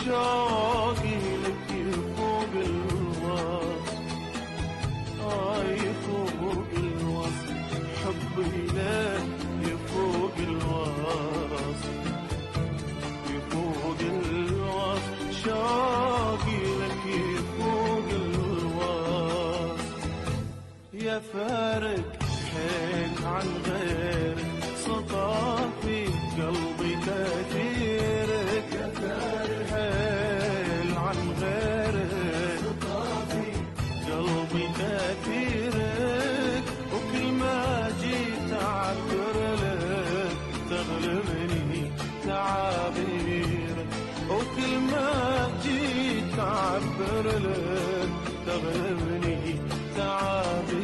شوقي لك يفوق الوصف، يفوق الوصف، حبي لك يفوق الوصف، يفوق الوصف، شوقي لك يفوق الوصف. يا فارق حيل عن غيرك، سطع في قلبي تأثيرك. يا فارق حيل عن غيرك، سطع في قلبي تأثيرك. وكل ما جيت أعبر لك تغلبني تعابيرك، وكل ما جيت أعبر لك تغلبني تعابيرك.